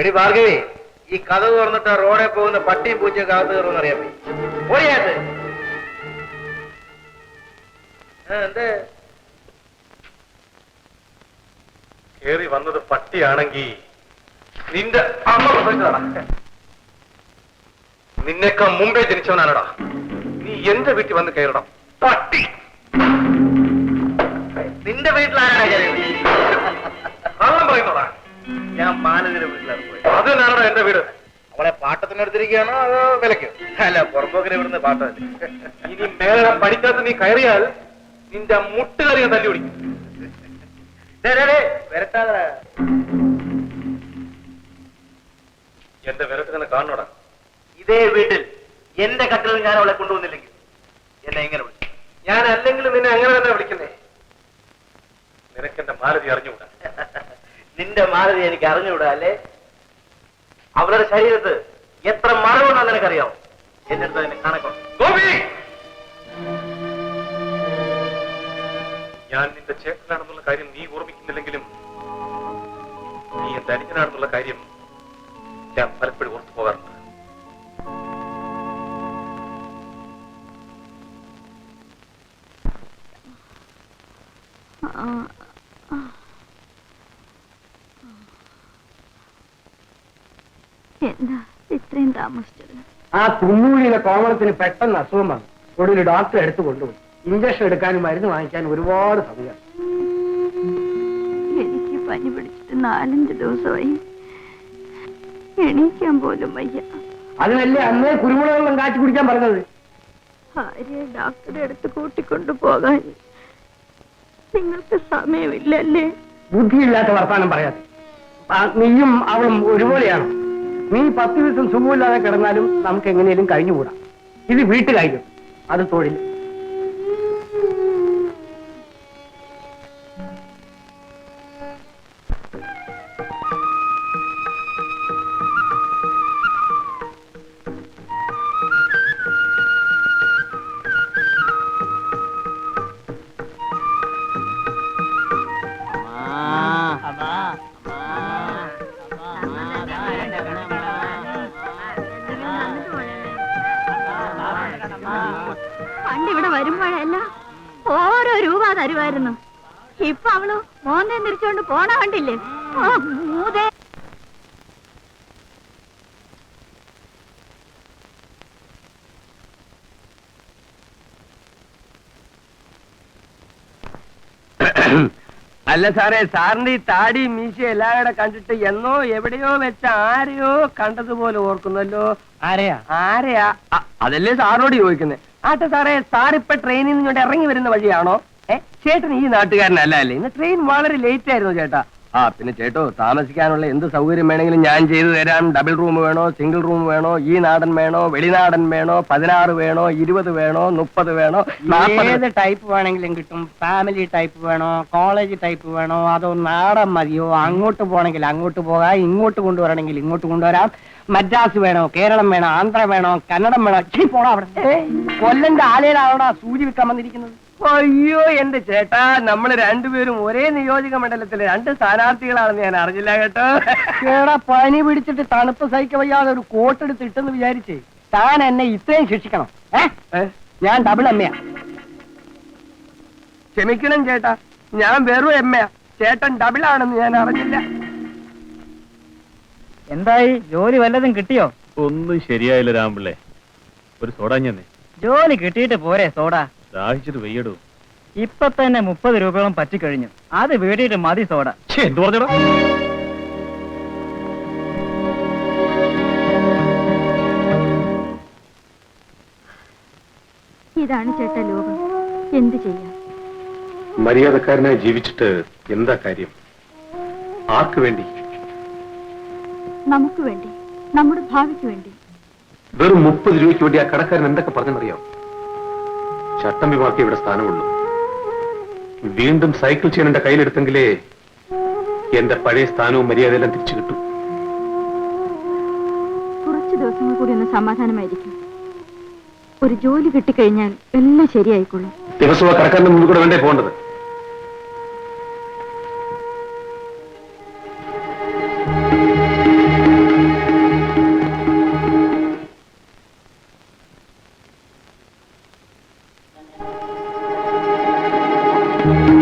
എടി ഭാർഗവി, ഈ കഥ തുറന്നിട്ട് റോഡെ പോകുന്ന പട്ടിയും പൂച്ചയൊക്കെ അകത്ത് കയറുമെന്ന് അറിയാൻ പോയത് എന്ത് കേറി വന്നത് പട്ടിയാണെങ്കിൽ നിന്റെ അമ്മ പ്രസവിച്ചതാണ്. നിന്നേക്കാൾ മുമ്പേ ജനിച്ചവനാണടാ നീ. എന്റെ വീട്ടിൽ വന്ന് കയറണം പട്ടി. നിന്റെ വീട്ടിലാരാണ് കള്ളം പറയുന്നോടാ. ഞാൻ മാനവിന്റെ വീട്ടിലാണ് പോയത്. അത് തന്നെയാണോ എന്റെ വീട്. അവളെ പാട്ടത്തിനെടുത്തിരിക്കുകയാണോ അതോ വിലക്കോ? അല്ല, പുറമ്പോക്കിനെ ഇവിടുന്ന് പാട്ടം. ഇനി മേലെ പഠിക്കാത്ത നീ കയറിയാൽ നിന്റെ മുട്ടുകാരി ഞാൻ തല്ലി പിടിക്കും. വരട്ടാതെ എന്റെ വിരട്ട് തന്നെ കാണണോടാ. ഇതേ വീട്ടിൽ എന്റെ കട്ടിൽ ഞാൻ അവളെ കൊണ്ടുവന്നില്ലെങ്കിൽ എന്നെ എങ്ങനെ വിളിച്ചു? ഞാൻ അല്ലെങ്കിൽ നിന്നെ അങ്ങനെ തന്നെ വിളിക്കുന്നേ. നിനക്കെന്റെ മാലതി അറിഞ്ഞുകൂടാ. നിന്റെ മാലതി എനിക്ക് അറിഞ്ഞുകൂടാ അല്ലേ? അവളുടെ ശരീരത്ത് എത്ര മറവുണ്ടെന്ന് നിനക്കറിയാമോ? എന്റെ അടുത്ത് അതിനെ കണക്കോ? ഗോപി, ഞാൻ നിന്റെ ചേട്ടനാണെന്നുള്ള കാര്യം നീ ഓർമ്മിക്കുന്നില്ലെങ്കിലും നീ എന്റെ അനിയനാണെന്നുള്ള കാര്യം ഞാൻ പലപ്പോഴും ഓർത്തു പോകാറുണ്ട്. എന്താ ഇത്രയും താമസിച്ചത്? ആ കുന്നൂഴിയിലെ കോമളത്തിന് പെട്ടെന്ന് അസുഖം വന്നു. ഒടുവിൽ ഡോക്ടറെ എടുത്തു കൊണ്ടുപോയി. ഇഞ്ചക്ഷൻ എടുക്കാനും മരുന്ന് വാങ്ങിക്കാനും ഒരുപാട് സമയം. എനിക്ക് പനി പിടിച്ചിട്ട് 4-5 ദിവസമായി. എണീക്കാൻ പോലും വയ്യ. അതിനല്ലേ അന്നേ കുരുമുളകെല്ലാം കാച്ചി കുടിക്കാൻ പറഞ്ഞത്. ഭാര്യയെ ഡോക്ടറെ അടുത്ത് കൂട്ടിക്കൊണ്ടു പോകാൻ നിങ്ങൾക്ക് സമയമില്ലല്ലേ? ബുദ്ധിയില്ലാത്ത വർത്താനം പറയാതെ. നീയും അവളും ഒരുപോലെയാണ്. നീ 10 ദിവസം സുഖമില്ലാതെ കിടന്നാലും നമുക്ക് എങ്ങനെയും കഴിഞ്ഞുകൂടാ. ഇത് വീട്ടുകാര്യം, അത് തൊഴിൽ. പണ്ടിവിടെ വരുമ്പോഴല്ല ഓരോ രൂപ തരുമായിരുന്നു. ഇപ്പൊ അവള് മോനെ തിരിച്ചോണ്ട് പോണ കണ്ടില്ലേ? മൂതേ അല്ല സാറേ, സാറിന്റെ ഈ താടി മീശ എല്ലാവരുടെ കണ്ടിട്ട് എന്നോ എവിടെയോ വെച്ച ആരെയോ കണ്ടതുപോലെ ഓർക്കുന്നല്ലോ. ആരെയാ? അതല്ലേ സാറിനോട് ചോദിക്കുന്നത്. ആട്ടെ സാറേ, സാറിപ്പോ ട്രെയിനിൽ നിന്ന് ഇറങ്ങി വരുന്ന വഴിയാണോ? ചേട്ടൻ ഈ നാട്ടുകാരനല്ല അല്ലേ? ഇന്ന് ട്രെയിൻ വളരെ ലേറ്റ് ആയിരുന്നു ചേട്ടാ. പിന്നെ ചേട്ടോ, താമസിക്കാനുള്ള എന്ത് സൗകര്യം വേണമെങ്കിലും ഞാൻ ചെയ്തു തരാം. ഡബിൾ റൂം വേണോ, സിംഗിൾ റൂം വേണോ, ഈ നാടൻ വേണോ, വെളിനാടൻ വേണോ, 16 വേണോ, 20 വേണോ, 30 വേണോ, 40 ടൈപ്പ് വേണമെങ്കിലും കിട്ടും. ഫാമിലി ടൈപ്പ് വേണോ, കോളേജ് ടൈപ്പ് വേണോ, അതോ നാടൻ മതിയോ? അങ്ങോട്ട് പോകണമെങ്കിൽ അങ്ങോട്ട് പോകാം, ഇങ്ങോട്ട് കൊണ്ടുവരണമെങ്കിൽ ഇങ്ങോട്ട് കൊണ്ടുവരാം. മദ്രാസ് വേണോ, കേരളം വേണോ, ആന്ധ്ര വേണോ, കന്നഡം വേണോ? പോടാ അവിടെ. കൊല്ലന്റെ ആലയിലാണോടാ സൂചി വിൽക്കാൻ വന്നിരിക്കുന്നത്? അയ്യോ എന്റെ ചേട്ടാ, നമ്മള് രണ്ടുപേരും ഒരേ നിയോജക മണ്ഡലത്തിലെ 2 സ്ഥാനാർത്ഥികളാണെന്ന് ഞാൻ അറിഞ്ഞില്ല കേട്ടോ. ചേടാ, പനി പിടിച്ചിട്ട് തണുപ്പ് സഹിക്ക വയ്യാതെ ഒരു കോട്ടെടുത്ത് ഇട്ടെന്ന് വിചാരിച്ചേ താൻ എന്നെ ഇത്രയും ശിക്ഷിക്കണം? ഞാൻ ഡബിൾ എമ്മയാ. ക്ഷമിക്കണം ചേട്ടാ, ഞാൻ വെറും എമ്മയാ. ചേട്ടൻ ഡബിൾ ആണെന്ന് ഞാൻ അറിഞ്ഞില്ല. എന്തായി, ജോലി വല്ലതും കിട്ടിയോ? ഒന്നും ശരിയായില്ല രാമ്പിള്ളേ. ഒരു സോഡ തന്നെ. ജോലി കിട്ടിയിട്ട് പോരെ സോഡ? ദാഹിച്ചിട്ട് വെയ്യടൂ. ഇപ്പൊ തന്നെ 30 രൂപയോളം പറ്റിക്കഴിഞ്ഞു. അത് വീടിയിട്ട് മതി സോഡ. എന്ത് പറഞ്ഞടാ? ഇതാണ് ചേട്ടാ ലോകം. എന്ത് ചെയ്യാം? മര്യാദക്കാരനായി ജീവിച്ചിട്ട് എന്താ കാര്യം? ആർക്ക് വേണ്ടി? നമുക്ക് വേണ്ടി, നമ്മുടെ ഭാവിക്ക് വേണ്ടി. വെറും 30 രൂപയ്ക്ക് വേണ്ടി ആ കടക്കാരൻ എന്തൊക്കെ പറഞ്ഞെന്നറിയാം? ചട്ടമ്പിമാർക്ക് ഇവിടെ സ്ഥാനമുള്ളൂ. വീണ്ടും സൈക്കിൾ ചെയ്യാൻ എന്റെ കയ്യിലെടുത്തെങ്കിലേ എന്റെ പഴയ സ്ഥാനവും മര്യാദയെല്ലാം തിരിച്ചു കിട്ടും. കുറച്ച് ദിവസങ്ങൾ കൂടി ഒന്ന് സമാധാനമായിരിക്കും. ഒരു ജോലി കിട്ടിക്കഴിഞ്ഞാൽ എല്ലാം ശരിയായിക്കൊള്ളും. ദിവസവും ആ കടക്കാരന്റെ മുന്നിൽ കൂടെ വേണ്ടേ പോകേണ്ടത്? ആ